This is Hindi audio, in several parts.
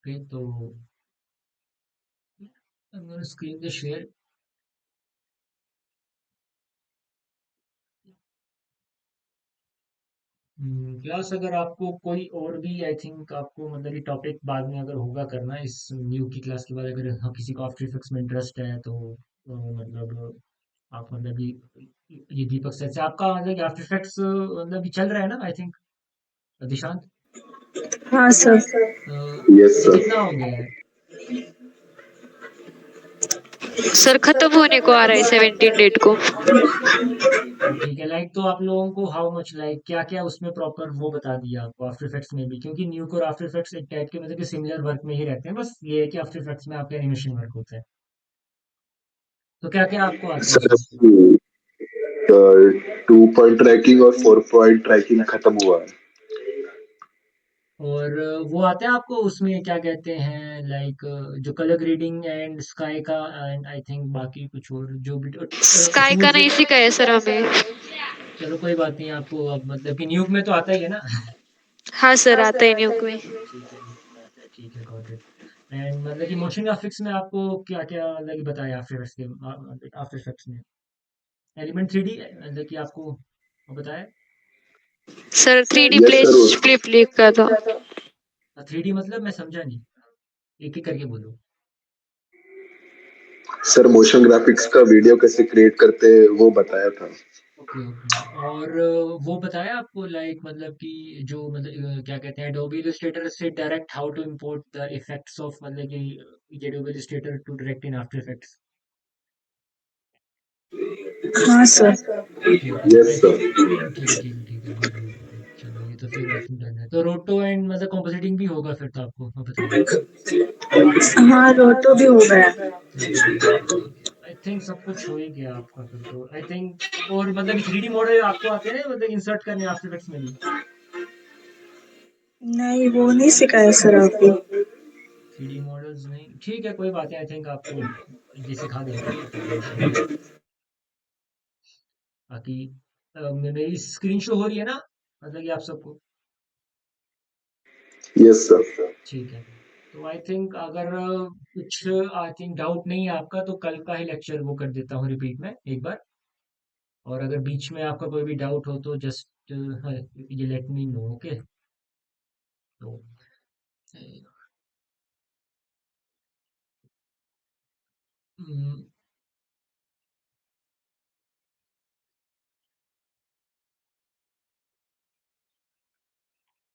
ओके तो स्क्रीन पे शेयर क्लास अगर आपको कोई और भी आई थिंक आपको मतलब ये टॉपिक बाद में अगर होगा करना इस न्यू की क्लास के बाद अगर हाँ, किसी को आफ्टर इफेक्ट्स में इंटरेस्ट है तो मतलब आप मतलब ये दीपक सर से आपका मतलब आफ्टर इफेक्ट्स मतलब ये चल रहा है ना आई थिंक दिशांत हाँ सर। यस ये सर। कितना हो गया है सर खत्म होने को आ रहा है 17 डेट को। तो ठीक है लाइक तो आप लोगों को हाउ मच लाइक क्या क्या उसमें प्रॉपर वो बता दिया आपको आफ्टर इफेक्ट्स में भी क्योंकि न्यू और आफ्टर इफेक्ट्स एक टाइप के मतलब कि सिमिलर वर्क में ही रहते हैं बस ये है कि आफ्टर इफेक्ट्स में आपका एनिमेशन वर्क होता है तो क्या क्या आपको आता है सर उसमें 2 पॉइंट ट्रैकिंग और 4 पॉइंट ट्रैकिंग खत्म हुआ है। और वो आता है आपको उसमें क्या कहते हैं लाइक जो कलर ग्रेडिंग एंड स्काई का एंड आई थिंक बाकी कुछ और जो भी स्काई का स्मूथ नहीं सिखाया है सर हमें। चलो कोई बात नहीं आपको अब मतलब कि न्यूक में तो आता ही है ना हाँ सर आता है न्यूक में। ठीक है न्यूक में आता है ठीक है गॉट इट एंड मतलब कि मोशन ग्राफिक्स में आपको क्या क्या मतलब कि बताया आफ्टर इफेक्ट्स के आफ्टर इफेक्ट्स में एलिमेंट 3D मतलब कि आपको वो बताया sir 3D yes place sir. Flip लिखा था। 3D मतलब मैं समझा नहीं एक एक करके बोलो सर मोशन ग्राफिक्स का वीडियो कैसे क्रिएट करते हैं वो बताया था। ओके ओके और वो बताया आपको लाइक मतलब कि जो मतलब क्या कहते हैं Adobe Illustrator से direct how to import the effects of मतलब कि Adobe Illustrator to direct in after effects हाँ sir. Okay okay yes I think sir. ठीक है गुड गुड गुड चलो ये तो फिर आई थिंक डन है तो रोटो एंड मतलब कंपोजिटिंग भी होगा फिर तो आपको मैं बताऊँ हाँ रोटो भी हो गया। रोटो भी होगा ठीक है आई थिंक सब कुछ हो ही गया आपका फिर तो आई थिंक और मतलब कि 3D मॉडल आपको आते हैं ना मतलब इंसर्ट करने आफ्टर इफेक्ट्स में भी नहीं वो नहीं सिखाया सर आपको। 3D मॉडल्स नहीं ठीक है कोई बात नहीं आई थिंक आपको ये सिखा देंगे ये प्रॉब्लम नहीं है बाकी मेरी स्क्रीन शो हो रही है ना मतलब कि आप सबको यस सर। ठीक है तो आई थिंक अगर कुछ आई थिंक डाउट नहीं है आपका तो कल का ही लेक्चर वो कर देता हूँ रिपीट में एक बार और अगर बीच में आपका कोई भी डाउट हो तो जस्ट ये लेट मी नो ओके तो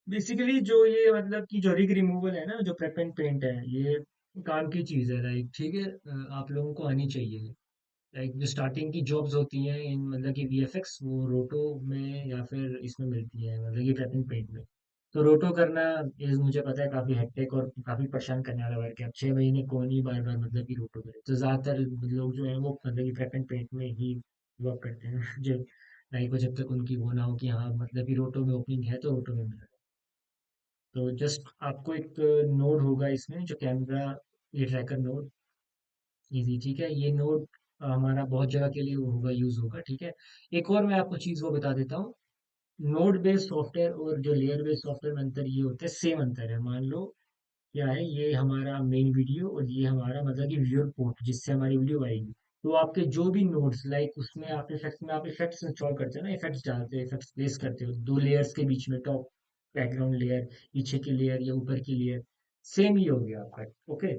बेसिकली जो ये मतलब कि जो रिग रिमूवल है ना जो प्रेप एंड पेंट है ये काम की चीज़ है लाइक ठीक है आप लोगों को आनी चाहिए लाइक जो स्टार्टिंग की जॉब्स होती हैं इन मतलब कि वीएफएक्स वो रोटो में या फिर इसमें मिलती है मतलब कि प्रेप एंड पेंट में तो रोटो करना इस मुझे पता है काफ़ी हेक्टिक और काफ़ी परेशान करने वाला वर्क है अब 6 महीने कौन ही बार बार मतलब कि रोटो करे तो ज़्यादातर लोग जो है वो मतलब कि प्रेप एंड पेंट में ही वर्क करते हैं जो लाइक वो जब तक उनकी वो ना हो कि हाँ मतलब कि रोटो में ओपनिंग है तो रोटो में मिल तो जस्ट आपको एक नोड होगा इसमें जो कैमरा ये ट्रैकर नोड इजी ठीक है ये नोड हमारा बहुत जगह के लिए वो होगा यूज होगा ठीक है एक और मैं आपको चीज वो बता देता हूँ नोड बेस्ड सॉफ्टवेयर और जो लेयर बेस्ड सॉफ्टवेयर में अंतर ये होता है सेम अंतर है मान लो क्या है ये हमारा मेन वीडियो और ये हमारा मतलब कि व्यूअर पोर्ट जिससे हमारी वीडियो आएगी तो आपके जो भी नोड्स लाइक उसमें आप इफेक्ट्स में आप इफेक्ट्स इंस्टॉल करते हो ना इफेक्ट्स डालते हो इफेक्ट्स प्लेस करते हो दो लेयर्स के बीच में टॉप बैकग्राउंड लेयर पीछे की लेयर या ऊपर की लेयर सेम ही हो गया आपका ओके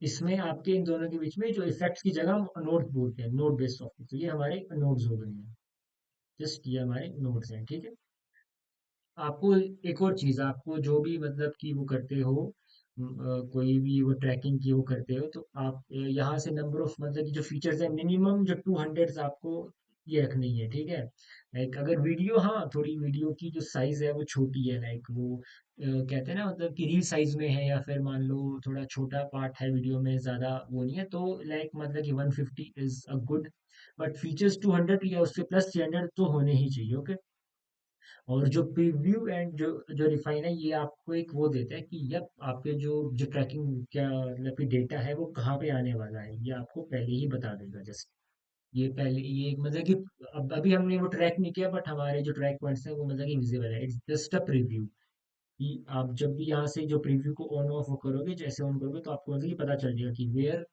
इसमें आपके इन दोनों के बीच में जो इफेक्ट्स की जगह हम नोड बोलते हैं नोड बेस्ड सॉफ्टवेयर तो ये हमारे नोड्स हो गए हैं जस्ट ये हमारे नोड्स हैं ठीक है आपको एक और चीज आपको जो भी मतलब कि वो करते हो कोई भी वो ट्रैकिंग की वो करते हो तो आप यहाँ से नंबर ऑफ मतलब कि जो फीचर्स है मिनिमम जो 200 आपको ये रखनी है ठीक है लाइक अगर वीडियो हाँ थोड़ी वीडियो की जो साइज है वो छोटी है लाइक वो कहते हैं ना मतलब कि रील साइज में है या फिर मान लो थोड़ा छोटा पार्ट है वीडियो में ज्यादा वो नहीं है तो लाइक मतलब कि 150 is a good but features 200 या उससे प्लस 300 तो होने ही चाहिए ओके और जो प्रीव्यू एंड जो जो रिफाइन है ये आपको एक वो देता है कि यप आपके जो जो ट्रैकिंग क्या मतलब कि डेटा है वो कहाँ पे आने वाला है ये आपको पहले ही बता देगा जस्ट ये पहले ये मतलब कि अब अभी हमने वो ट्रैक नहीं किया बट हमारे जो ट्रैक पॉइंट्स हैं वो मतलब कि विजिबल है इट्स जस्ट अ प्रीव्यू कि आप जब भी यहाँ से जो प्रीव्यू को ऑन ऑफ करोगे, जैसे ऑन करोगे तो आपको मतलब कि पता चल जाएगा कि वेयर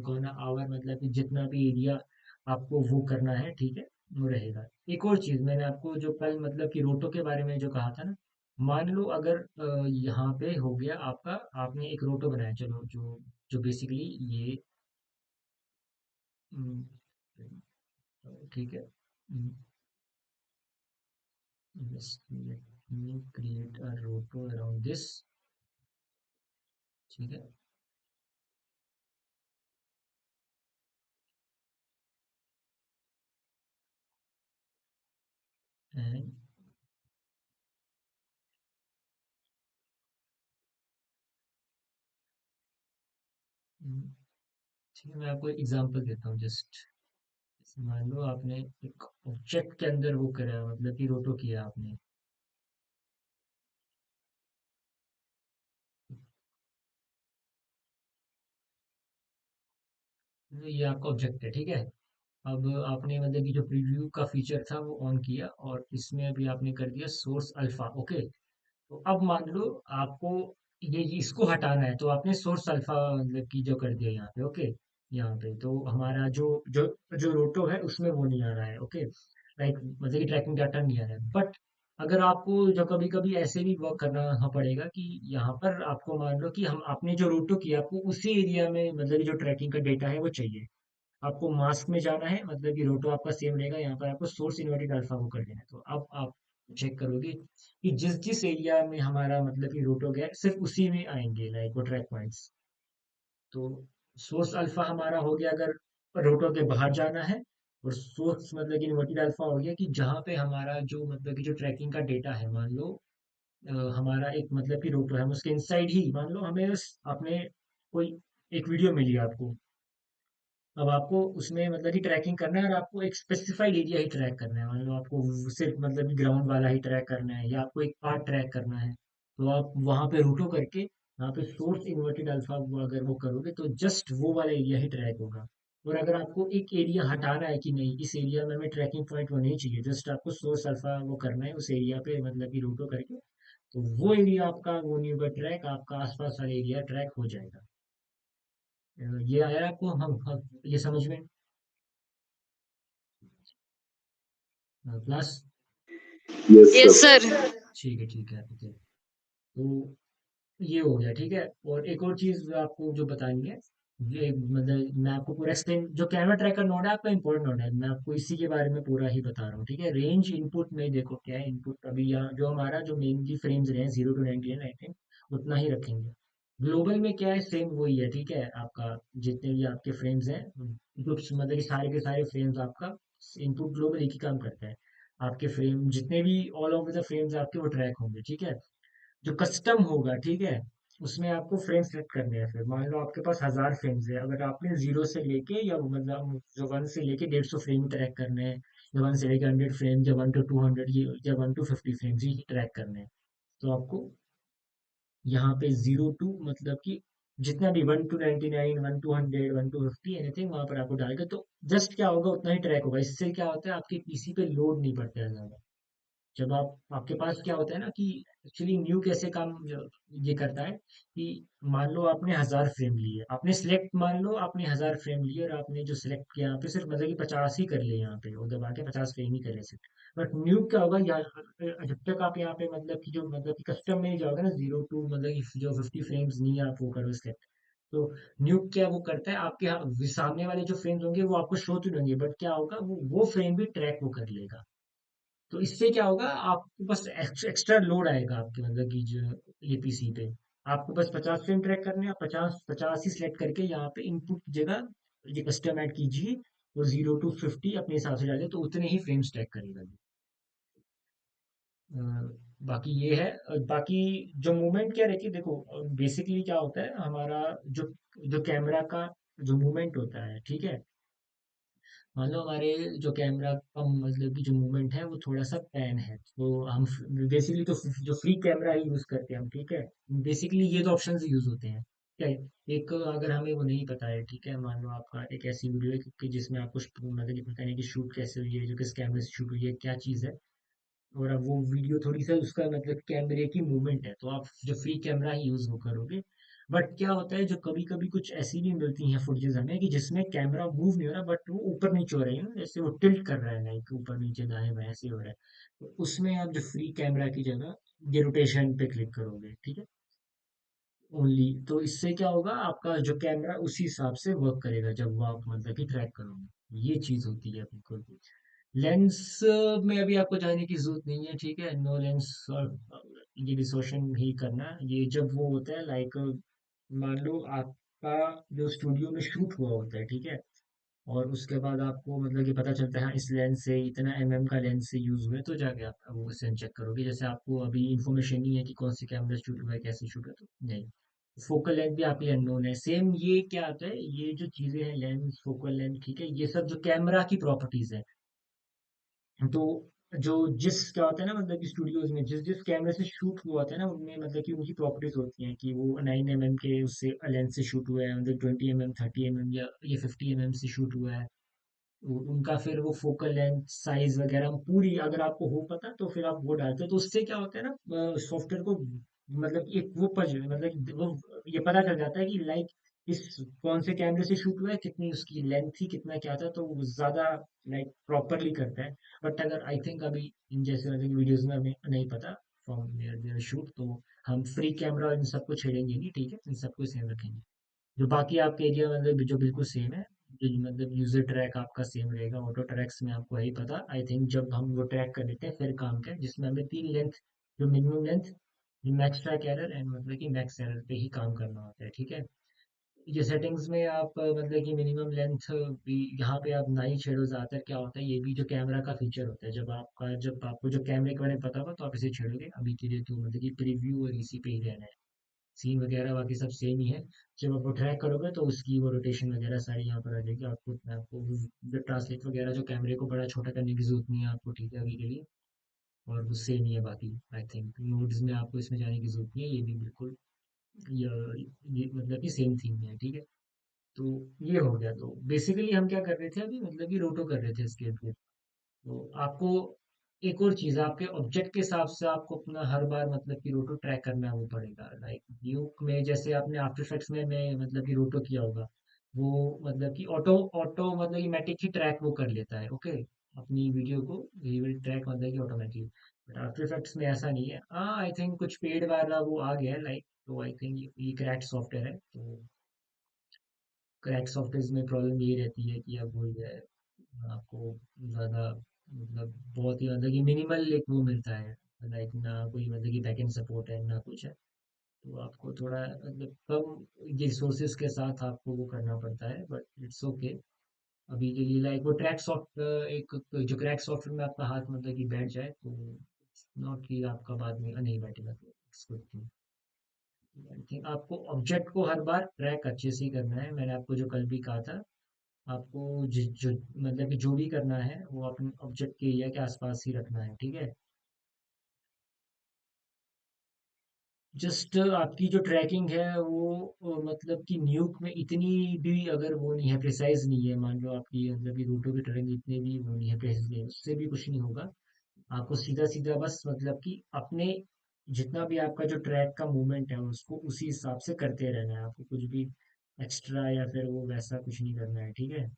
गोना आवर, मतलब कि जितना भी एरिया आपको वो करना है, ठीक है, वो रहेगा। एक और चीज मैंने आपको जो कल मतलब कि रोटो के बारे में जो कहा था ना, मान लो अगर यहाँ पे हो गया आपका, आपने एक रोटो बनाया, चलो जो जो बेसिकली ये हम्म, ठीक है, क्रिएट अ रोटो अराउंड दिस, ठीक है, एंड ठीक है, मैं आपको एक एग्जांपल देता हूँ जस्ट। मान लो आपने एक ऑब्जेक्ट के अंदर वो करा, मतलब कि रोटो किया आपने, तो ये आपका ऑब्जेक्ट है, ठीक है। अब आपने मतलब कि जो प्रीव्यू का फीचर था वो ऑन किया, और इसमें अभी आपने कर दिया सोर्स अल्फा, ओके। तो अब मान लो आपको ये इसको हटाना है, तो आपने सोर्स अल्फा मतलब कि जो कर दिया यहाँ पे, ओके। यहाँ पे तो हमारा जो जो जो रोटो है उसमें वो नहीं आ रहा है, ओके, लाइक मतलब कि ट्रैकिंग डाटा नहीं आ रहा है। बट अगर आपको जो कभी कभी ऐसे भी वर्क करना पड़ेगा कि यहाँ पर आपको मान लो कि हम आपने जो रोटो किया, आपको उसी एरिया में मतलब कि जो ट्रैकिंग का डेटा है वो चाहिए। आपको मास्क में जाना है, मतलब कि रोटो आपका सेम रहेगा, यहाँ पर आपको सोर्स इन्वर्टेड अल्फा को कर देना है। तो अब आप चेक करोगे कि जिस जिस एरिया में हमारा मतलब कि रोटो गया है, सिर्फ उसी में आएंगे लाइक वो ट्रैक पॉइंट्स। तो सोर्स अल्फा हमारा हो गया अगर रोटो के बाहर जाना है, और सोर्स मतलब कि इन्वर्टेड अल्फा हो गया कि जहाँ पे हमारा जो मतलब कि जो ट्रैकिंग का डेटा है, मान लो हमारा एक मतलब कि रोटो है, हम उसके इनसाइड ही मान लो हमें आपने कोई एक वीडियो मिली आपको। अब आपको उसमें मतलब कि ट्रैकिंग करना है, और आपको एक स्पेसिफाइड एरिया ही ट्रैक करना है, मान लो आपको सिर्फ मतलब कि ग्राउंड वाला ही ट्रैक करना है, या आपको एक पार्ट ट्रैक करना है। तो आप वहां पे रूटो करके वहां पे सोर्स इन्वर्टेड अल्फा अगर वो करोगे तो जस्ट वो वाला एरिया ही ट्रैक होगा। और अगर आपको एक एरिया हटाना है कि नहीं, इस एरिया में हमें ट्रैकिंग पॉइंट वो नहीं चाहिए, जस्ट आपको सोर्स अल्फा वो करना है उस एरिया पे मतलब कि रूटो करके, तो वो एरिया आपका वो नहीं होगा ट्रैक, आपका आसपास वाला एरिया ट्रैक हो जाएगा। ये आया आपको, हम ये समझ में plus. Yes yes sir. Sir. ठीक है, ठीक है, ठीक है। तो ये हो गया, ठीक है। और एक और चीज आपको जो बतानी है, ये मतलब मैं आपको पूरा एक्सप्लेन, जो कैमरा ट्रैकर नोड है आपका इंपॉर्टेंट नोड है, मैं आपको इसी के बारे में पूरा ही बता रहा हूँ, ठीक है। रेंज इनपुट में देखो क्या है, इनपुट अभी यहाँ जो हमारा जो मेनली फ्रेम्स रहे हैं 0 to 99 आई थिंक, उतना ही रखेंगे। ग्लोबल में क्या है, सेम वही है, ठीक है। आपका जितने भी आपके फ्रेम्स हैं, कुछ मतलब कि सारे के सारे फ्रेम्स आपका इनपुट ग्लोबल एक ही काम करता है। आपके फ्रेम जितने भी ऑल ओवर द फ्रेम्स आपके वो ट्रैक होंगे, ठीक है। जो कस्टम होगा, ठीक है, उसमें आपको फ्रेम सेट करने हैं। फिर मान लो आपके पास 1000 फ्रेम्स है, अगर आपने 0 से लेके या मतलब जो 1 से लेके 150 फ्रेम ट्रैक करने हैं, या 1 से लेके 100 फ्रेम, या 1 to 200, ये या 1 to 50 फ्रेम्स ही ट्रैक करने हैं, तो आपको यहाँ पे 0 to मतलब कि जितना भी 1 to 99, 1 to 100, 1 to 50 एनीथिंग वहां पर आपको डालेगा, तो जस्ट क्या होगा उतना ही ट्रैक होगा। इससे क्या होता है, आपके पीसी पे लोड नहीं पड़ता है ज्यादा। जब आप आपके पास क्या होता है ना कि एक्चुअली न्यू कैसे काम ये करता है कि मान लो आपने 1000 फ्रेम लिए, आपने सिलेक्ट, मान लो आपने 1000 फ्रेम लिए और आपने जो सिलेक्ट किया यहाँ पे सिर्फ मतलब कि 50 ही कर लिए, यहाँ पे और दबा के 50 फ्रेम ही करे सिर्फ। बट न्यू क्या होगा, यहाँ जब तक आप यहाँ पे मतलब कि जो मतलब कि कस्टम में नहीं जाओगे ना, 0 to मतलब कि जो 50 फ्रेम्स नहीं आप वो करो सिलेक्ट, तो न्यू क्या वो करता है, आपके सामने वाले जो फ्रेम्स होंगे वो आपको शो तो नहीं होंगे, बट क्या होगा, वो फ्रेम भी ट्रैक वो कर लेगा। तो इससे क्या होगा, आपको बस एक्स्ट्रा लोड आएगा आपके मतलब कि जो ये पीसी पे, आपको बस 50 फ्रेम ट्रैक करने हैं, आप 50 50 ही सिलेक्ट करके यहाँ पे इनपुट की जगह ये कस्टम ऐड कीजिए, और 0 to 50 अपने हिसाब से डालिए, तो उतने ही फ्रेम्स ट्रैक करेगा ये। अ, बाकी ये है, बाकी जो मूवमेंट क्या रहती है, देखो बेसिकली क्या होता है हमारा जो जो कैमरा का जो मूवमेंट होता है, ठीक है। मान लो हमारे जो कैमरा का मतलब कि जो मूवमेंट है वो थोड़ा सा पैन है, तो हम बेसिकली तो जो फ्री कैमरा ही यूज करते हैं हम, ठीक है। बेसिकली ये तो ऑप्शन यूज होते हैं, क्या है? एक अगर हमें वो नहीं पता है, ठीक है, मान लो आपका एक ऐसी वीडियो है कि जिसमें आपको मतलब कि पता नहीं कि शूट कैसे हुई है, जो किस कैमरे से शूट हुई है, क्या चीज़ है, और अब वो वीडियो थोड़ी सा उसका मतलब कैमरे की मूवमेंट है, तो आप जो फ्री कैमरा ही यूज वो करोगे। बट क्या होता है, जो कभी कभी कुछ ऐसी भी मिलती हैं फुटेजेस हमें कि जिसमें कैमरा मूव नहीं हो रहा बट वो ऊपर नीचे हो रही है ना, जैसे वो टिल्ट कर रहा है, लाइक ऊपर नीचे दाएं बाएं ऐसे हो रहा है। तो उसमें आप जो फ्री कैमरा की जगह ये रोटेशन पे क्लिक करोगे, ठीक है, ओनली। तो इससे क्या होगा, आपका जो कैमरा उसी हिसाब से वर्क करेगा जब वो आप मतलब कि ट्रैक करोगे। ये चीज होती है बिल्कुल। लेंस में अभी आपको जाने की जरूरत नहीं है, ठीक है, नो लेंस। और ये डिसोशन ही करना, ये जब वो होता है लाइक, मान लो आपका जो स्टूडियो में शूट हुआ होता है, ठीक है, और उसके बाद आपको मतलब कि पता चलता है हाँ, इस लेंस से इतना का लेंस से यूज हुआ है, तो जाके आप वो सेंस चेक करोगे। जैसे आपको अभी इंफॉर्मेशन नहीं है कि कौन सी कैमरा शूट हुआ है, कैसे शूट हुआ है, तो नहीं। फोकल लेंथ भी आपकी अननोन है। सेम ये क्या आता है, ये जो चीजें हैं, लेंस, फोकल लेंथ, ठीक है, ये सब जो कैमरा की प्रॉपर्टीज है। तो जो जिस क्या होता है ना, मतलब कि स्टूडियोज में जिस जिस कैमरे से शूट हुआ होता है ना, उनमें मतलब कि उनकी प्रॉपर्टीज होती हैं कि वो 9 mm के उससे लेंस से शूट हुआ है, मतलब 20 mm, 30 mm, या ये 50 mm से शूट हुआ है। उनका फिर वो फोकल लेंथ साइज वगैरह पूरी अगर आपको हो पता, तो फिर आप वो डालते हो, तो उससे क्या होता है ना, सॉफ्टवेयर को मतलब एक वो मतलब वो ये पता चल जाता है कि लाइक इस कौन से कैमरे से शूट हुआ है, कितनी उसकी लेंथ थी, कितना क्या था, तो वो ज्यादा लाइक प्रॉपरली करता है। बट अगर आई थिंक अभी इन जैसे मतलब वीडियोज में हमें नहीं पता फ्रॉम देयर शूट, तो हम फ्री कैमरा इन सबको छेड़ेंगे नहीं, ठीक है, इन सबको सेम रखेंगे। जो बाकी आपके एरिया मतलब जो बिल्कुल सेम है, जो मतलब यूजर ट्रैक आपका सेम रहेगा। ऑटो ट्रैक्स में आपको यही पता, आई थिंक जब हम वो ट्रैक कर लेते हैं फिर काम का है, जिसमें हमें 3 लेंथ, जो minimum length, max track error and मतलब कि मैक्स एरर पे ही काम करना होता है, ठीक है। ये सेटिंग्स में आप मतलब कि मिनिमम लेंथ भी यहाँ पे आप ना ही छेड़ो। ज्यादातर क्या होता है, ये भी जो कैमरा का फीचर होता है, जब आपको जो कैमरे के बारे में पता होगा तो आप इसे छेड़ोगे। अभी के लिए तो मतलब कि प्रीव्यू और इसी पे ही रहना है। सीन वगैरह बाकी सब सेम ही है। जब आप वो ट्रैक करोगे तो उसकी वो रोटेशन वगैरह सारी यहाँ पर आ जाएगी। आपको ट्रांसलेट वगैरह जो कैमरे को बड़ा छोटा करने की जरूरत नहीं है आपको, ठीक है, अभी के लिए। और वो सेम ही है बाकी। आई थिंक नोड्स में आपको इसमें जाने की जरूरत नहीं है, ये भी बिल्कुल ये मतलब कि सेम थीम है, ठीक है। तो ये हो गया। तो बेसिकली हम क्या कर रहे थे अभी, मतलब कि रोटो कर रहे थे इसके लिए। तो आपको एक और चीज, आपके ऑब्जेक्ट के हिसाब से आपको अपना हर बार मतलब कि रोटो ट्रैक करना वो पड़ेगा। लाइक न्यूक में जैसे आपने आफ्टर इफेक्ट्स में मतलब कि रोटो किया होगा, वो मतलब कि ऑटो ऑटो मतलब कि मैटिक ही ट्रैक वो कर लेता है, ओके, अपनी वीडियो को ही विल ट्रैक मतलब कि ऑटोमेटिकली। बट आफ्टर इफेक्ट्स में ऐसा नहीं है। हाँ, आई थिंक कुछ पेड वाला वो आ गया है लाइक, तो आई थिंक ये क्रैक सॉफ्टवेयर है। तो क्रैक सॉफ्टवेयर में प्रॉब्लम ये रहती है कि अब वो है, आपको ज़्यादा मतलब बहुत ही मतलब कि मिनिमल एक वो मिलता है। लाइक ना कोई मतलब कि बैकएंड सपोर्ट है ना कुछ है। तो आपको थोड़ा मतलब कम रिसोर्सेज के साथ आपको वो करना पड़ता है, बट इट्स ओके। अभी के लिए लाइक वो ट्रैक सॉफ्ट एक जो क्रैक सॉफ्टवेयर में आपका हाथ मतलब कि बैठ जाए, तो नॉट कि आपका बाद में नहीं बैठेगा, तो it's good thing. I think आपको ऑब्जेक्ट को हर बार ट्रैक अच्छे से ही करना है। मैंने आपको जो कल भी कहा था, आपको जो मतलब कि जो भी करना है वो अपने ऑब्जेक्ट के एरिया के आसपास ही रखना है, ठीक है। जस्ट आपकी जो ट्रैकिंग है वो मतलब कि न्यूक में इतनी भी अगर वो नहीं है, प्रिसाइज नहीं है, मान लो आपकी मतलब कि रूटों की ट्रैकिंग इतने भी वो नहीं है, प्रिसाइज नहीं है, उससे भी कुछ नहीं होगा। आपको सीधा सीधा बस मतलब कि अपने जितना भी आपका जो ट्रैक का मूवमेंट है उसको उसी हिसाब से करते रहना है। आपको कुछ भी एक्स्ट्रा या फिर वो वैसा कुछ नहीं करना है, ठीक है।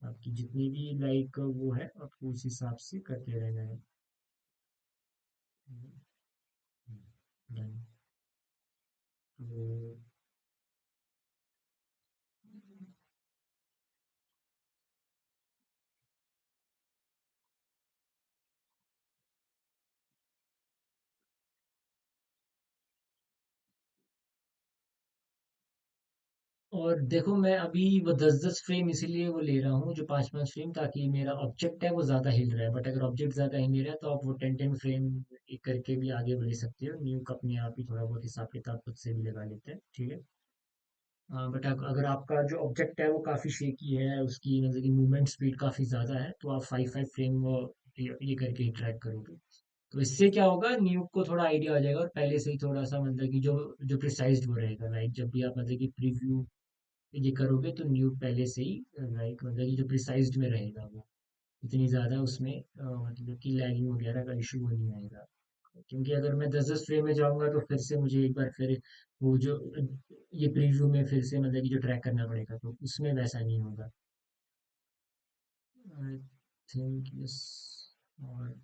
आपकी जितनी भी लाइक वो है आपको उस हिसाब से करते रहना है। Done. तो और देखो, मैं अभी वो 10-10 फ्रेम इसीलिए वो ले रहा हूँ, जो 5-5 फ्रेम, ताकि मेरा ऑब्जेक्ट है वो ज्यादा हिल रहा है। बट अगर ऑब्जेक्ट ज्यादा हिल नहीं रहा है तो आप वो 10-10 फ्रेम करके भी आगे बढ़ सकते हो। न्यू अपने आप ही थोड़ा बहुत हिसाब किताब खुद से भी लगा लेते हैं, ठीक है। बट अगर आपका जो ऑब्जेक्ट है वो काफी शेकी है, उसकी मतलब की मूवमेंट स्पीड काफी ज्यादा है, तो आप 5-5 फ्रेम ये करके ही ट्रैक करोगे। तो इससे क्या होगा, न्यूक को थोड़ा आइडिया हो जाएगा और पहले से ही थोड़ा सा मतलब कि जो जो प्रिसाइज्ड वो रहेगा। लाइक जब भी आप मतलब कि प्रीव्यू ये करोगे तो न्यूक पहले से ही लाइक मतलब कि जो प्रिसाइज्ड में रहेगा वो। इतनी ज़्यादा उसमें मतलब कि लैगिंग वगैरह का इशू नहीं आएगा। क्योंकि अगर मैं 10-10 फ्रेम में जाऊंगा तो फिर से मुझे एक बार फिर वो जो ये प्रीव्यू में फिर से मतलब कि जो ट्रैक करना पड़ेगा तो उसमें वैसा नहीं होगा। I think yes. और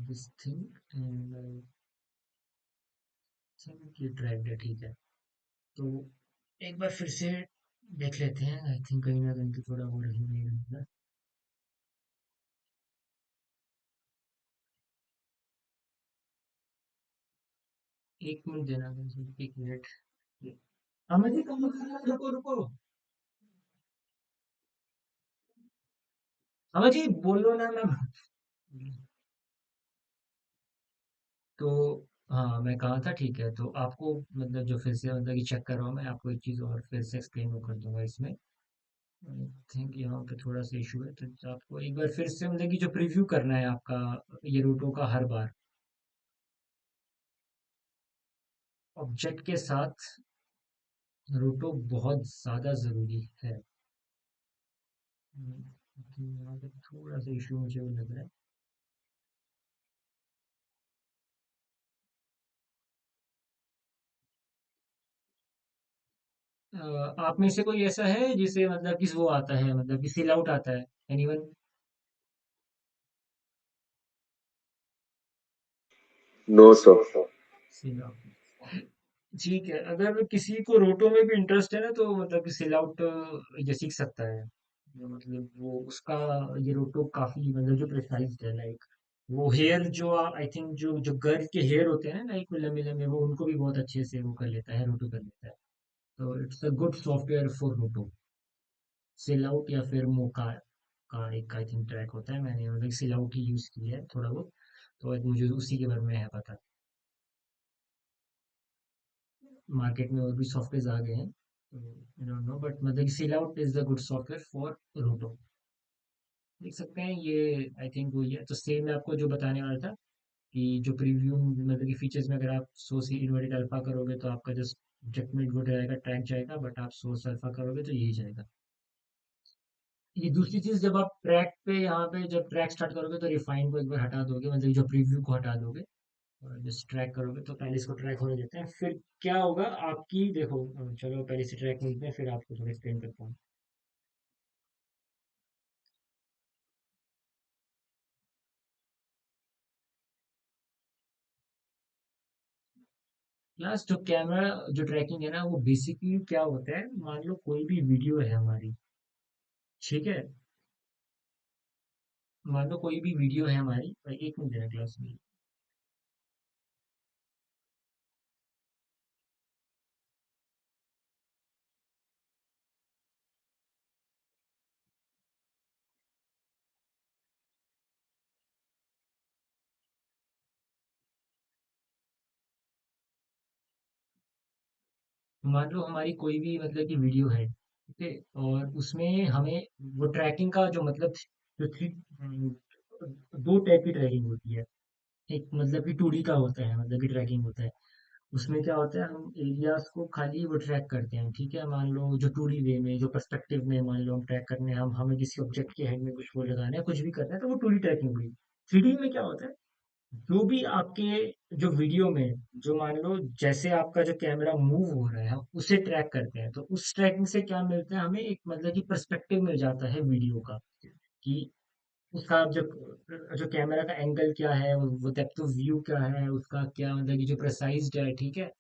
this thing and I think ये ट्रैक्ड है, ठीक है। तो एक बार फिर से देख लेते हैं, आई थिंक कहीं ना कहीं तो थोड़ा वो रही नहीं रहेगा। 1 मिनट देना मुझे, 1 मिनट। अमर जी कम कर रहे हो? रुको रुको। अमर जी बोलो ना मैं। तो हाँ मैं कहा था, ठीक है। तो आपको मतलब जो फिर से मतलब कि चेक कर रहा हूँ मैं, आपको एक चीज़ और फिर से एक्सप्लेन कर दूंगा इसमें। आई थिंक यहाँ पे थोड़ा सा इशू है, तो आपको एक बार फिर से मतलब कि जो प्रीव्यू करना है आपका ये रूटों का हर बार ऑब्जेक्ट के साथ, रूटो बहुत ज़्यादा ज़रूरी है। यहाँ पे थोड़ा सा इशू मुझे वो लग रहा है। आप में से कोई ऐसा है जिसे मतलब कि वो आता है, मतलब कि सिल आउट आता है? एनीवन? No sir. सिल आउट, ठीक है। अगर किसी को रोटो में भी इंटरेस्ट है ना तो मतलब कि सेल आउट ये सीख सकता है। मतलब वो उसका ये रोटो काफी मतलब जो प्रिसाइज है, लाइक वो हेयर जो आई थिंक जो जो गर्ल के हेयर होते हैं ना, लाइक लंबे लंबे, वो उनको भी बहुत अच्छे से वो कर लेता है, रोटो कर लेता है। तो it's a good software for रोटो। सेल आउट या फिर मोका का एक आई थिंक ट्रैक होता है, मैंने मतलब सेल आउट ही यूज किया है थोड़ा बहुत, तो मुझे उसी के बारे में है पता। मार्केट में और भी सॉफ्टवेयर आ गए हैं, आई डोंट नो, बट मतलब sell out is the good software for रूटो। देख सकते हैं ये, आई थिंक वही है। तो सेम मैं आपको जो बताने वाला था कि जो प्रीव्यू मतलब कि फीचर्स में, अगर आप सोर्स इन्वर्टेड अल्फा करोगे तो आपका जो ऑब्जेक्ट वो जाएगा, ट्रैक जाएगा, बट आप सोर्स अल्फा करोगे तो यही जाएगा। ये दूसरी चीज, जब आप ट्रैक पे यहाँ पे जब ट्रैक स्टार्ट करोगे तो रिफाइन को एक बार हटा दोगे, मतलब जो प्रीव्यू को हटा दोगे और जस्ट ट्रैक करोगे, तो पहले इसको ट्रैक होने देते हैं, फिर क्या होगा आपकी देखो। चलो पहले से ट्रैक मिलते हैं, फिर आपको थोड़ा एक्सप्लेन करता हूँ। प्लस जो कैमरा जो ट्रैकिंग है ना, वो बेसिकली क्या होता है, मान लो कोई भी वीडियो है हमारी, ठीक है। मान लो कोई भी वीडियो है हमारी, एक मिनट देना क्लास में। मान लो हमारी कोई भी मतलब की वीडियो है, ठीक है। और उसमें हमें वो ट्रैकिंग का जो मतलब जो थ्री, दो टाइप की ट्रैकिंग होती है। एक मतलब कि 2D का होता है, मतलब कि ट्रैकिंग होता है। उसमें क्या होता है, हम एरियाज को खाली वो ट्रैक करते हैं, ठीक है। मान लो जो 2D वे में, जो पर्सपेक्टिव में मान लो हम ट्रैक करने हैं, हम हमें किसी ऑब्जेक्ट के हेड में कुछ वो लगाना है, कुछ भी करना है, तो वो 2D ट्रैकिंग हुई। 3D में क्या होता है, जो भी आपके जो वीडियो में, जो मान लो जैसे आपका जो कैमरा मूव हो रहा है, हम उसे ट्रैक करते हैं, तो उस ट्रैकिंग से क्या मिलता है हमें, एक मतलब कि पर्सपेक्टिव मिल जाता है वीडियो का, कि उसका जो जो कैमरा का एंगल क्या है, वो डेप्थ ऑफ व्यू क्या है उसका, क्या मतलब कि जो प्रेसाइज्ड है, ठीक है।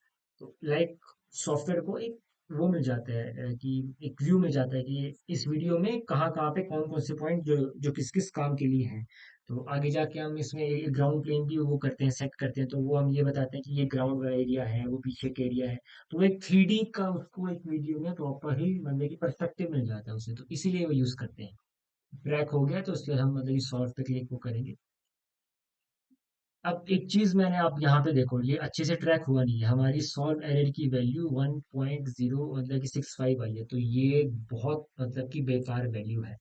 तो लाइक सॉफ्टवेयर को एक वो मिल जाता है कि एक व्यू मिल जाता है कि इस वीडियो में कहाँ कहाँ पे कौन कौन से पॉइंट जो जो किस किस काम के लिए हैं। तो आगे जाके हम इसमें एक ग्राउंड प्लेन भी वो करते हैं, सेट करते हैं, तो वो हम ये बताते हैं कि ये ग्राउंड वाला एरिया है, वो पीछे का एरिया है। तो वो एक 3D का उसको एक वीडियो में प्रॉपर ही मतलब कि पर्सपेक्टिव मिल जाता है उसे, तो इसीलिए वो यूज करते हैं। ट्रैक हो गया तो उसके हम मतलब कि सॉल्व पे क्लिक वो करेंगे। अब एक चीज मैंने, आप यहाँ पे देखो, ये अच्छे से ट्रैक हुआ नहीं है, हमारी सॉल्व एरर की वैल्यू 1.0 मतलब कि 65 आई है, तो ये बहुत मतलब कि बेकार वैल्यू है।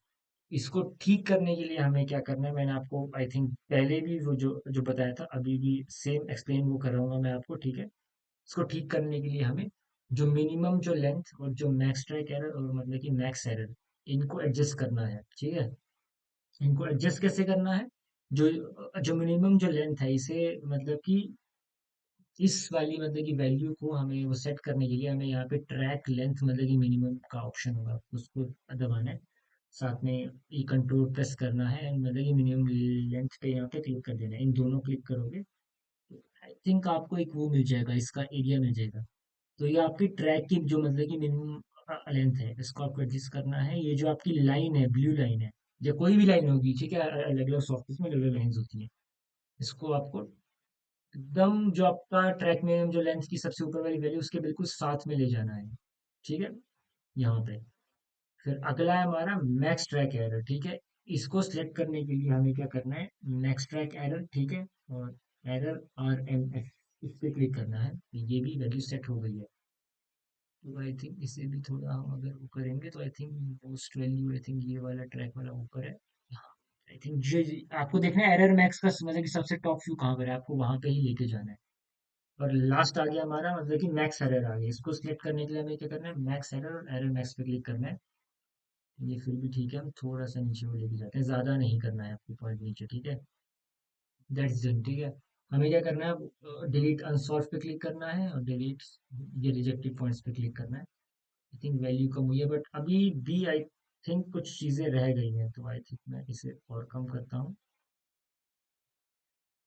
इसको ठीक करने के लिए हमें क्या करना है, मैंने आपको आई थिंक पहले भी वो जो जो बताया था, अभी भी सेम एक्सप्लेन वो कराऊंगा मैं आपको, ठीक है। इसको ठीक करने के लिए हमें जो मिनिमम जो लेंथ और जो मैक्स ट्रैक एरर और मतलब कि मैक्स एरर, इनको एडजस्ट करना है, ठीक है। इनको एडजस्ट कैसे करना है, जो जो मिनिमम जो लेंथ है इसे मतलब कि इस वाली मतलब की वैल्यू को हमें वो सेट करने के लिए हमें यहाँ पे ट्रैक लेंथ मतलब कि मिनिमम का ऑप्शन होगा, उसको दबाना है। साथ में ये कंट्रोल प्रेस करना है and मतलब कि मिनिमम लेंथ पे यहाँ पे क्लिक कर देना है। इन दोनों क्लिक करोगे तो आई थिंक आपको एक वो मिल जाएगा, इसका एरिया मिल जाएगा। तो ये आपकी ट्रैक की जो मतलब कि मिनिमम लेंथ है, इसको आपको एडजस्ट करना है। ये जो आपकी लाइन है, ब्लू लाइन है, या कोई भी लाइन होगी, ठीक है, अलग अलग सॉफ्टवेयर में अलग अलग लाइन्स होती हैं, इसको आपको एकदम जो आपका ट्रैक में जो लेंथ की सबसे ऊपर वाली वैल्यू उसके बिल्कुल साथ में ले जाना है, ठीक है, यहाँ पे। फिर अगला है हमारा मैक्स ट्रैक एरर, ठीक है। इसको सिलेक्ट करने के लिए हमें क्या करना है, मैक्स ट्रैक एरर, ठीक है, और एरर RMS, इस पे क्लिक करना है। ये भी वैल्यू सेट हो गई है। तो आई थिंक इसे भी थोड़ा हम अगर वो करेंगे तो I think most value, I think ये वाला ट्रैक वाला ऊपर है। आई थिंक जो आपको देखना है एरर मैक्स का मतलब कि सबसे टॉप व्यू कहाँ पर है, आपको वहां पे ही लेके जाना है। और लास्ट आ गया हमारा मतलब कि मैक्स एरर आ गया, इसको सिलेक्ट करने के लिए हमें क्या करना है, मैक्स एरर और एरर मैक्स पे क्लिक करना है। ये फिर भी ठीक है, हम थोड़ा सा नीचे वो लेके जाते हैं, ज्यादा नहीं करना है आपको पॉइंट नीचे, ठीक है। दैट्स डन, ठीक है। हमें क्या करना है, डिलीट अनसॉल्व पे क्लिक करना है और डिलीट ये रिजेक्टेड पॉइंट्स पे क्लिक करना है। आई थिंक वैल्यू कम हुई है बट अभी भी आई थिंक कुछ चीजें रह गई हैं, तो आई थिंक मैं इसे और कम करता हूँ।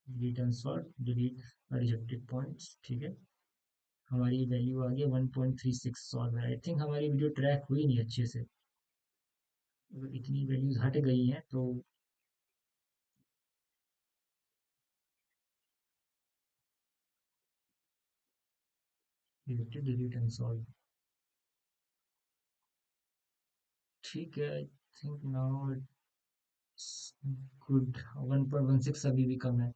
Delete unsolved, delete rejected points, ठीक है। हमारी वैल्यू आ गई 1.36 सॉल्व है। आई थिंक हमारी वीडियो ट्रैक हुई नहीं अच्छे से, अगर इतनी वैल्यूज हट गई हैं तो। डिलीटेड, डिलीट एंड सॉल्व, ठीक है। I think now it's good. 1.16 अभी भी कम है,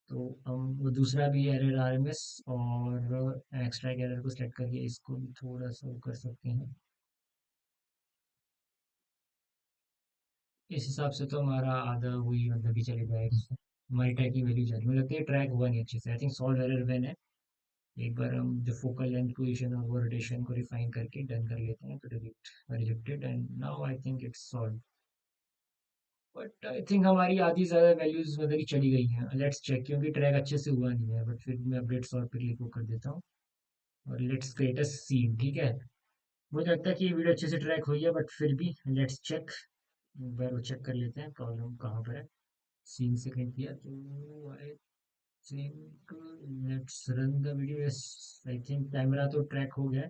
तो हम वो दूसरा भी एरर RMS और एक्स्ट्रा एरर को सेलेक्ट करके इसको भी थोड़ा सा वो कर सकते हैं। इस हिसाब से तो हमारा आधा वही मतलब कि चले जाएगा, हमारी ट्रैक की वैल्यू जाएगी, मुझे लगता है ट्रैक हुआ नहीं अच्छे से। I think solve error when है। एक बार हम जो फोकल लेंथ, पोजीशन और वो रोटेशन को रिफाइन करके डन कर लेते हैं, तो delete rejected and now I think it's solve. But I think हमारी आधी ज्यादा वैल्यूज मतलब कि चली गई हैं। लेट्स चेक, क्योंकि ट्रैक अच्छे से हुआ नहीं है, बट फिर भी मैं अपडेट सॉल्व पे क्लिक कर देता हूँ और लेट्स क्रिएट अ सीन, ठीक है। मुझे लगता है कि ये वीडियो अच्छे से ट्रैक हुई है, बट फिर भी लेट्स चेक, एक बार वो चेक कर लेते हैं प्रॉब्लम कहाँ पर है। सीन से कनेक्ट किया तो I think let's run the video. Yes, I think camera तो ट्रैक हो गया है।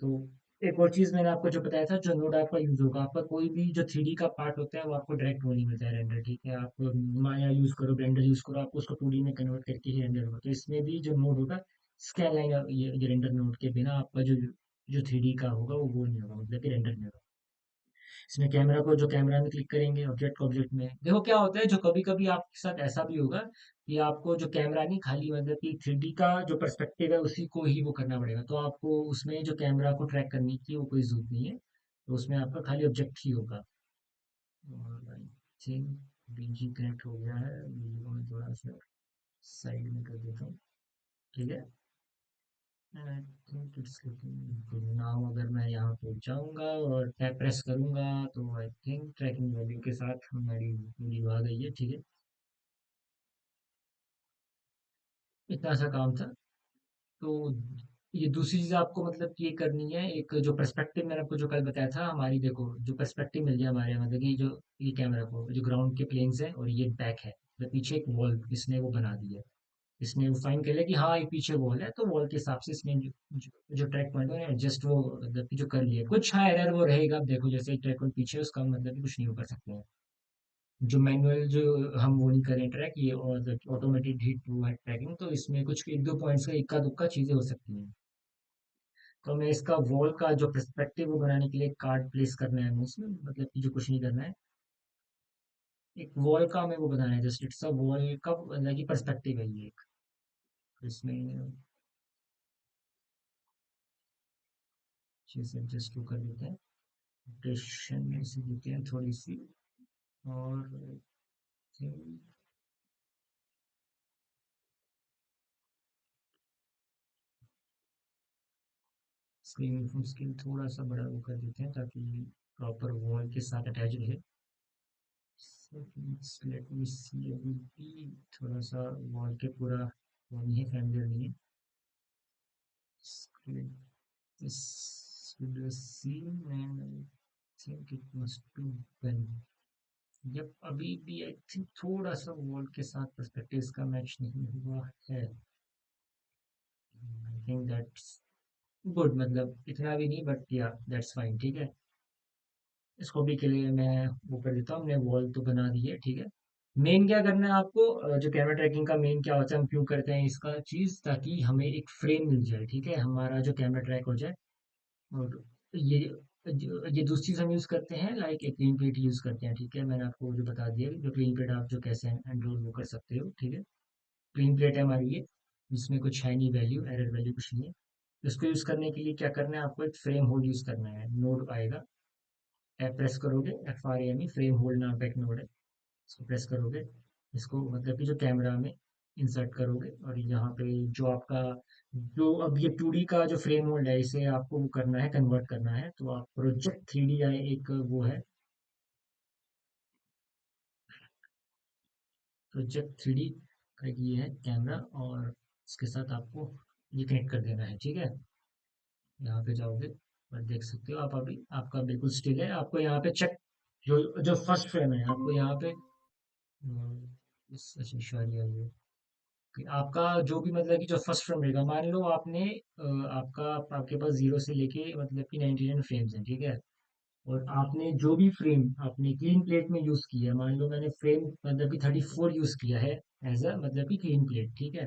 तो एक और चीज मैंने आपको जो बताया था, जो नोड आपका यूज होगा, आपका कोई भी जो 3D का पार्ट होता है वो आपको डायरेक्ट वो नहीं मिलता है रेंडर, ठीक है। आप माया यूज करो, ब्लेंडर यूज करो, आपको उसको 2D में कन्वर्ट करके ही रेंडर होगा। तो इसमें भी जो नोड होगा, स्कैन लाइन, ये रेंडर नोड के बिना आपका जो जो 3D का होगा वो नहीं होगा, मतलब कि रेंडर नहीं होगा। इसमें कैमरा को, जो कैमरा में क्लिक करेंगे ऑब्जेक्ट को, ऑब्जेक्ट में देखो क्या होता है, जो कभी कभी आपके साथ ऐसा भी होगा कि आपको जो कैमरा नहीं, खाली मतलब कि 3D का जो पर्सपेक्टिव है उसी को ही वो करना पड़ेगा, तो आपको उसमें जो कैमरा को ट्रैक करने की वो कोई जरूरत नहीं है, तो उसमें आपका खाली ऑब्जेक्ट ही होगा। और आई थिंक बीजी कनेक्ट हो गया है, वीडियो में थोड़ा सा साइड में कर देता हूँ, ठीक है। I think it's looking good now. अगर मैं यहाँ पे जाऊँगा और टैप प्रेस करूँगा तो आई थिंक ट्रैकिंग वैल्यू के साथ हमारी वीडियो आ गई है, ठीक है। इतना सा काम था। तो ये दूसरी चीज़ आपको मतलब कि ये करनी है, एक जो पर्सपेक्टिव मैंने आपको जो कल बताया था, हमारी देखो जो पर्सपेक्टिव मिल गया हमारे मतलब कि जो ये कैमरा को जो ग्राउंड के प्लेन्स है और ये बैक है, तो पीछे एक वॉल इसने वो बना दी है। इसने फाइन कर लिया कि हाँ एक पीछे वॉल है, तो वॉल के हिसाब से इसने जो ट्रैक पॉइंट है एडजस्ट वो मतलब कि जो कर लिया, कुछ हाँ एरर वो रहेगा। अब देखो जैसे ट्रैक पॉइंट पीछे है, उसका मतलब कि कुछ नहीं वो कर सकते हैं। जो मैनुअल जो हम वो नहीं करें ट्रैक, ये और ऑटोमेटेड हिट वो है ट्रैकिंग, तो इसमें कुछ एक दो पॉइंट्स का इक्का दुक्का चीजें हो सकती हैं। तो मैं इसका वॉल का जो पर्सपेक्टिव वो बनाने के लिए कार्ड प्लेस करना है हमें इसमें, मतलब कि जो कुछ नहीं करना है, एक वॉल का हमें वो बनाना है, जस्ट इट्स अ वॉल का मतलब कि पर्सपेक्टिव है ये एक। तो इसमें अच्छे से एडजस्ट वो कर देते हैं, रोटेशन इसे देते हैं थोड़ी सी, और स्क्रीन स्केल थोड़ा सा बड़ा वो कर देते हैं ताकि प्रॉपर वॉल के साथ अटैच रहे। लेट मी सी, अभी भी थोड़ा सा वॉल के पूरा वो नहीं है, फैमिलियर नहीं है। This should be seen and I think it must be done. जब अभी भी आई थिंक थोड़ा सा वॉल के साथ पर्सपेक्टिव इसका मैच नहीं हुआ है। आई थिंक दैट्स गुड, मतलब इतना भी नहीं बट या दैट्स फाइन, ठीक है। इसको भी के लिए मैं वो कर देता हूँ, हमने वॉल तो बना दी है, ठीक है। मेन क्या करना है आपको, जो कैमरा ट्रैकिंग का मेन क्या होता है, हम क्यों करते हैं इसका चीज़, ताकि हमें एक फ्रेम मिल जाए, ठीक है, हमारा जो कैमरा ट्रैक हो जाए। और ये ये दूसरी चीज़ हम यूज़ करते हैं, लाइक एक क्लीन प्लेट यूज़ करते हैं, ठीक है। मैंने आपको जो बता दिया जो क्लीन प्लेट आप जो कैसे एनरोल वो कर सकते हो, ठीक है। क्लीन प्लेट है हमारी ये, जिसमें कुछ है नहीं वैल्यू, एरर वैल्यू कुछ नहीं है। इसको यूज़ करने के लिए क्या करना है आपको, एक फ्रेम होल्ड यूज़ करना है, नोड आएगा, प्रेस करोगे, FRAME फ्रेम होल्ड नाम का एक नोड है, इसको प्रेस करोगे, इसको मतलब कि जो कैमरा में इंसर्ट करोगे, और यहाँ पे जो आपका जो अब ये 2D का जो फ्रेम होल्ड है, इसे आपको वो करना है, कन्वर्ट करना है, तो आप प्रोजेक्ट 3D आए एक वो है, प्रोजेक्ट 3D का एक ये है कैमरा, और इसके साथ आपको ये कनेक्ट कर देना है, ठीक है। यहाँ पे जाओगे और देख सकते हो आप, अभी आपका बिल्कुल स्टिल है, आपको यहाँ पे चेक जो जो फर्स्ट फ्रेम है आपको यहाँ पे इस अच्छा इशारे आई है कि आपका जो भी मतलब कि जो फर्स्ट फ्रेम रहेगा, मान लो आपने आपका आपके पास 0 से लेके मतलब कि 99 फ्रेम्स हैं, ठीक है। और आपने जो भी फ्रेम आपने क्लीन प्लेट में यूज किया है, मान लो मैंने फ्रेम मतलब कि 34 यूज किया है एज अ मतलब कि क्लीन प्लेट, ठीक है।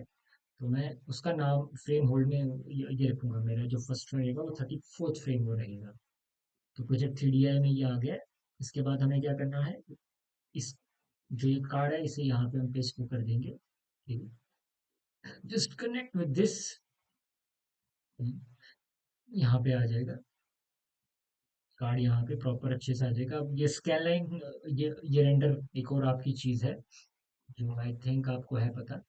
तो मैं उसका नाम फ्रेम होल्ड में ये रखूंगा, मेरा जो फर्स्ट फ्रेम रहेगा वो 34th फ्रेम वो रहेगा। तो प्रोजेक्ट 3DI में ये आ गया। इसके बाद हमें क्या करना है, इस जो ये कार्ड है इसे यहाँ पे हम पेस्ट कर देंगे, ठीक है। जस्ट कनेक्ट विद दिस, यहाँ पे आ जाएगा कार्ड, यहाँ पे प्रॉपर अच्छे से आ जाएगा। अब ये स्कैन लाइन, ये रेंडर एक और आपकी चीज है जो आई थिंक आपको है पता।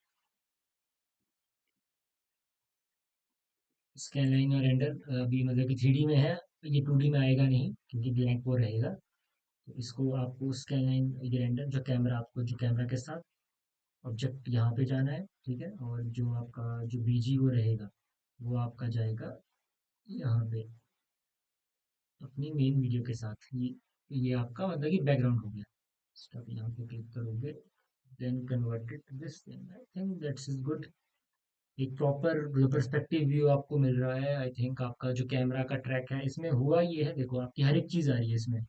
स्कैन लाइन और रेंडर अभी मतलब कि 3D में है, ये 2D में आएगा नहीं क्योंकि ब्लैंक वो रहेगा। तो इसको आपको स्कैन लाइन ये रेंडर जो कैमरा, आपको जो कैमरा के साथ ऑब्जेक्ट यहाँ पे जाना है, ठीक है। और जो आपका जो BG वो रहेगा, वो आपका जाएगा यहाँ पे अपनी मेन वीडियो के साथ। ये आपका मतलब कि बैकग्राउंड हो गया। स्टॉप, यहाँ पे क्लिक करोगे, then convert it to this, then I think that's is good. एक प्रॉपर जो पर्सपेक्टिव व्यू आपको मिल रहा है, आई थिंक आपका जो कैमरा का ट्रैक है इसमें हुआ ये है, देखो आपकी हर एक चीज आ रही है इसमें।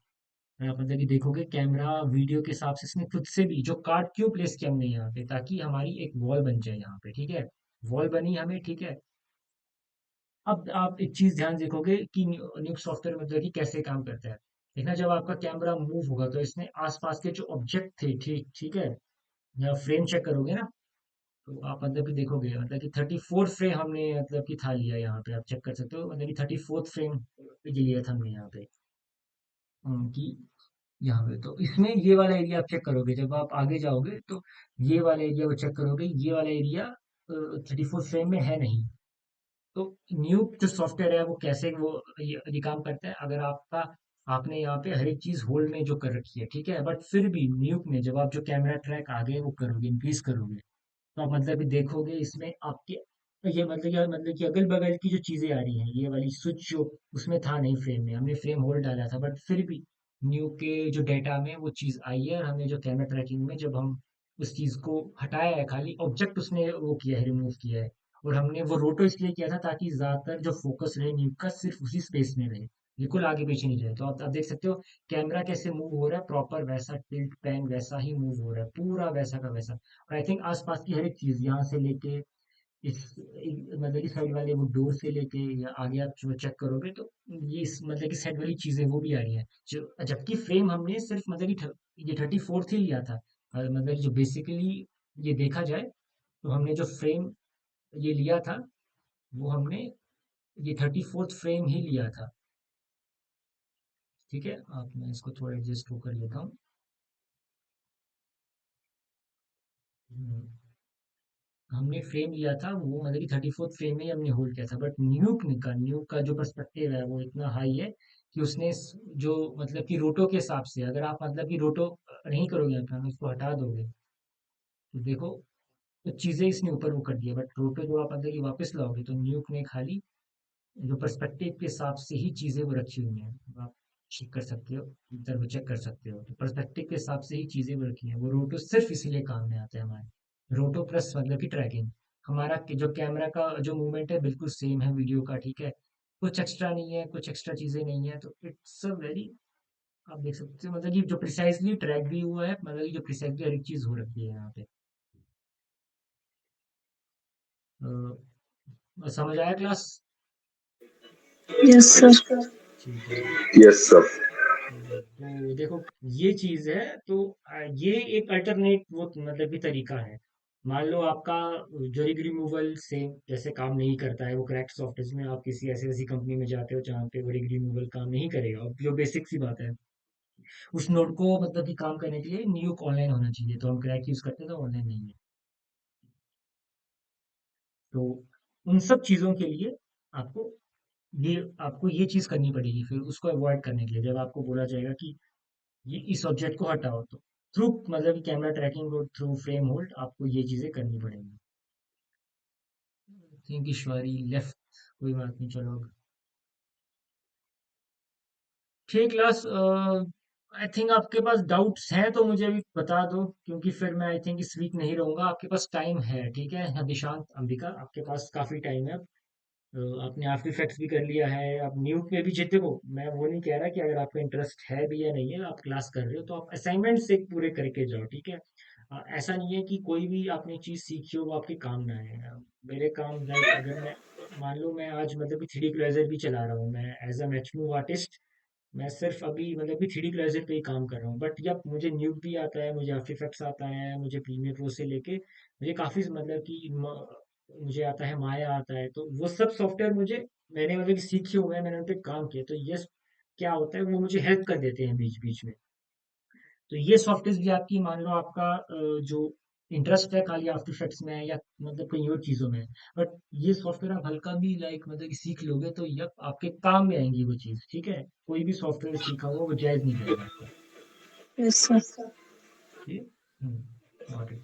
आप मतलब कि देखोगे कैमरा वीडियो के हिसाब से इसने खुद से भी जो कार्ड क्यों प्लेस किया हमने यहाँ पे, ताकि हमारी एक वॉल बन जाए यहाँ पे, ठीक है। वॉल बनी हमें, ठीक है। अब आप एक चीज ध्यान देखोगे कि न्यूक सॉफ्टवेयर मतलब कि कैसे काम करता है। देखना, जब आपका कैमरा मूव होगा तो इसने आसपास के जो ऑब्जेक्ट थे, ठीक ठीक है, या फ्रेम चेक करोगे ना, तो आप मतलब कि देखोगे मतलब कि 34 फ्रेम हमने मतलब कि था लिया, यहाँ पे आप चेक कर सकते हो, मतलब कि 34th फ्रेम ये लिया था हमने यहाँ पे, कि यहाँ पे तो इसमें ये वाला एरिया आप चेक करोगे, जब आप आगे जाओगे तो ये वाला एरिया वो चेक करोगे, ये वाला एरिया 34 फ्रेम में है नहीं। तो न्यूक जो सॉफ्टवेयर है वो कैसे वो ये काम करता है, अगर आपका आपने यहाँ पे हर एक चीज होल्ड में जो कर रखी है, ठीक है, बट फिर भी न्यूक में जब आप जो कैमरा ट्रैक आगे वो करोगे, इंक्रीज करोगे, तो आप मतलब कि देखोगे इसमें आपके ये मतलब कि अगल बगल की जो चीजें आ रही हैं, ये वाली स्विच जो उसमें था नहीं, फ्रेम में हमने फ्रेम होल्ड डाला था, बट फिर भी न्यू के जो डेटा में वो चीज आई है, और हमें जो कैमरा ट्रैकिंग में जब हम उस चीज को हटाया है, खाली ऑब्जेक्ट उसने वो किया है, रिमूव किया है। और हमने वो रोटो इसलिए किया था ताकि ज्यादातर जो फोकस रहे न्यूक का सिर्फ उसी स्पेस में रहे, बिल्कुल आगे पीछे नहीं जाए। तो आप देख सकते हो कैमरा कैसे मूव हो रहा है, प्रॉपर वैसा टिल्ट पैन वैसा ही मूव हो रहा है, पूरा वैसा का वैसा। और आई थिंक आसपास की हर एक चीज यहाँ से लेके मतलब इस साइड वाले वो डोर से लेके या आगे आप जो चेक करोगे तो ये इस मतलब की साइड वाली चीजें वो भी आ रही हैं। जो जबकि फ्रेम हमने सिर्फ मतलब कि ये 34th ही लिया था। मतलब जो बेसिकली ये देखा जाए तो हमने जो फ्रेम ये लिया था वो हमने ये 34th फ्रेम ही लिया था। ठीक है, आप मैं इसको थोड़ा एडजस्ट कर लेता हूँ। हम्म, हमने फ्रेम लिया था वो मतलब कि 34th फ्रेम में ही हमने होल्ड किया था। बट न्यूक का जो पर्सपेक्टिव है वो इतना हाई है कि उसने जो मतलब कि रोटो के हिसाब से, अगर आप मतलब कि रोटो नहीं करोगे अपना, उसको हटा दोगे तो देखो तो चीजें इसने ऊपर वो कर दिया। बट रोटो जो आप मतलब कि वापस लाओगे तो न्यूक ने खाली जो पर्सपेक्टिव के हिसाब से ही चीजें वो रखी हुई हैं। आप चेक कर सकते हो, इधर वो चेक कर सकते हो, तो पर्सपेक्टिव के हिसाब से ही चीजें वो रखी हैं। वो रोटो सिर्फ इसीलिए काम में आता है हमारे। रोटो प्लस मतलब की ट्रैकिंग, हमारा जो कैमरा का जो मूवमेंट है बिल्कुल सेम है वीडियो का। ठीक है, कुछ एक्स्ट्रा नहीं है, कुछ एक्स्ट्रा चीजें नहीं है, तो इट्स अ वेरी, आप देख सकते हो मतलब कि जो प्रिसाइजली ट्रैक भी हुआ है, मतलब कि जो प्रिसाइजली हर एक चीज हो रखी है यहाँ पे। समझ आया क्लास? Yes sir. ठीक है। Yes sir. तो देखो ये चीज है तो ये एक अल्टरनेट वो मतलब कि तरीका है। मान लो आपका जो रिग रिमूवल से जैसे काम नहीं करता है वो क्रैक्ड सॉफ्टवेयर में, आप किसी ऐसी ऐसी कंपनी में जाते हो जहाँ पे वो रिग रिमूवल काम नहीं करेगा, और जो बेसिक सी बात है, उस नोड को मतलब कि काम करने के लिए न्यूक ऑनलाइन होना चाहिए। तो हम क्रैक यूज करते हैं तो ऑनलाइन नहीं है। तो उन सब चीजों के लिए आपको ये आपको ये चीज करनी पड़ेगी। फिर उसको अवॉइड करने के लिए जब आपको बोला जाएगा कि ये इस ऑब्जेक्ट को हटाओ, तो थ्रू मतलब कैमरा ट्रैकिंग और थ्रू फ्रेम होल्ड आपको ये चीजें करनी पड़ेंगी। थिंक ईश्वरी लेफ्ट, कोई बात नहीं, चलो अब। ठीक क्लास, आई थिंक आपके पास डाउट्स हैं तो मुझे अभी बता दो, क्योंकि फिर मैं आई थिंक इस वीक नहीं रहूंगा। आपके पास टाइम है? ठीक है, हाँ, दिशांत अंबिका, आपके पास काफी टाइम है। आपने आफ्टर इफेक्ट्स भी कर लिया है, अब न्यूक में भी जीते हो। मैं वो नहीं कह रहा कि अगर आपका इंटरेस्ट है भी या नहीं है, आप क्लास कर रहे हो तो आप असाइनमेंट से पूरे करके जाओ। ठीक है, ऐसा नहीं है कि कोई भी आपने चीज सीखी हो वो आपके काम ना आए। मेरे काम लाइक अगर मैं मान लो मैं आज मतलब कि 3D प्लेजर भी चला रहा हूँ, मैं एज अ मैथ्यू आर्टिस्ट, मैं सिर्फ अभी मतलब कि 3D प्लेजर पे ही काम कर रहा हूँ। बट जब मुझे न्यूक भी आता है, मुझे आफ्टर इफेक्ट्स आता है, मुझे प्रीमियर प्रो से लेके मुझे काफी मतलब कि मुझे आता है, माया आता है, तो वो सब सॉफ्टवेयर मुझे मैंने मतलब कि सीखे हुए हैं, मैंने उन पे काम किया। तो ये क्या होता है, वो मुझे हेल्प कर देते हैं बीच बीच में। तो ये सॉफ्टवेयर भी आपकी, मान लो आपका जो इंटरेस्ट है खाली आफ्टर इफेक्ट्स में है या मतलब कई और चीजों में है, बट ये सॉफ्टवेयर आप हल्का भी लाइक मतलब कि सीख लोगे तो ये आपके काम में आएंगी वो चीज। ठीक है, कोई भी सॉफ्टवेयर सीखा हुआ वो जायज नहीं जाएगा आपका। Yes sir. ठीक है, गॉट इट।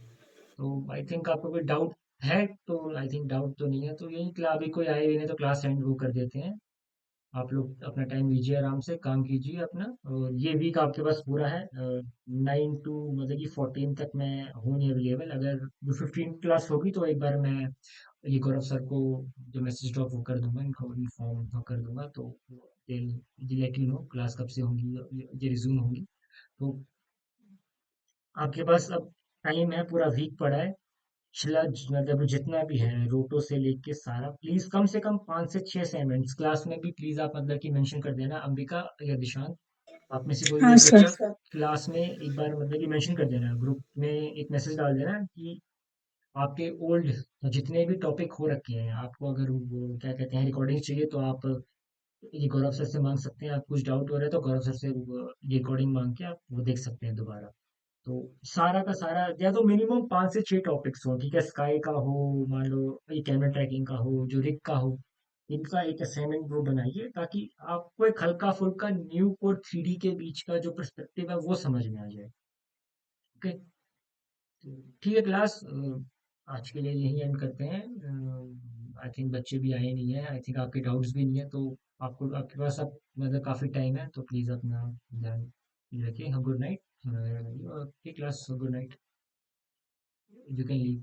तो आई थिंक आपको कोई डाउट है? तो आई थिंक डाउट तो नहीं है, तो यही क्लास अभी कोई आए ही नहीं तो क्लास एंड वो कर देते हैं। आप लोग अपना टाइम लीजिए, आराम से काम कीजिए अपना। और ये वीक आपके पास पूरा है, 9 टू मतलब कि 14 तक मैं हूँ नहीं अवेलेबल। अगर जो 15 क्लास होगी तो एक बार मैं ये गौरव सर को जो मैसेज ड्रॉप वो कर दूंगा, इनको इन्फॉर्म कर दूंगा, तो लेट यू नो क्लास कब से होंगी, ये रिज्यूम होंगी। तो आपके पास अब टाइम है, पूरा वीक पड़ा है। पिछला मतलब जितना भी है रोटो से लेके सारा, प्लीज कम से कम 5 से 6 असाइनमेंट्स क्लास में भी प्लीज आप मतलब कि मेंशन कर देना, अंबिका या दिशांत, आप में से कोई भी हाँ एक सर। बच्चा क्लास में एक बार मतलब कि मेंशन कर देना, ग्रुप में एक मैसेज डाल देना कि आपके ओल्ड जितने भी टॉपिक हो रखे हैं, आपको अगर वो क्या कहते हैं रिकॉर्डिंग चाहिए तो आप ये गौरव सर से मांग सकते हैं। आप कुछ डाउट हो रहा है तो गौरव सर से ये रिकॉर्डिंग मांग के आप वो देख सकते हैं दोबारा। तो सारा का सारा या तो मिनिमम 5 से 6 टॉपिक्स हो। ठीक है, स्काई का हो, मान लो ये कैमरा ट्रैकिंग का हो, जो रिग का हो, इनका एक असाइनमेंट वो बनाइए ताकि आपको एक हल्का फुल्का न्यू और 3D के बीच का जो पर्सपेक्टिव है वो समझ में आ जाए। ओके, तो ठीक है क्लास, आज के लिए यही एंड करते हैं। आई थिंक बच्चे भी आए नहीं है, आई थिंक आपके डाउट्स भी नहीं है, तो आपको आपके पास अब मतलब काफ़ी टाइम है, तो प्लीज़ अपना ध्यान रखिए। हाँ, good night. Okay class, good night. You can leave.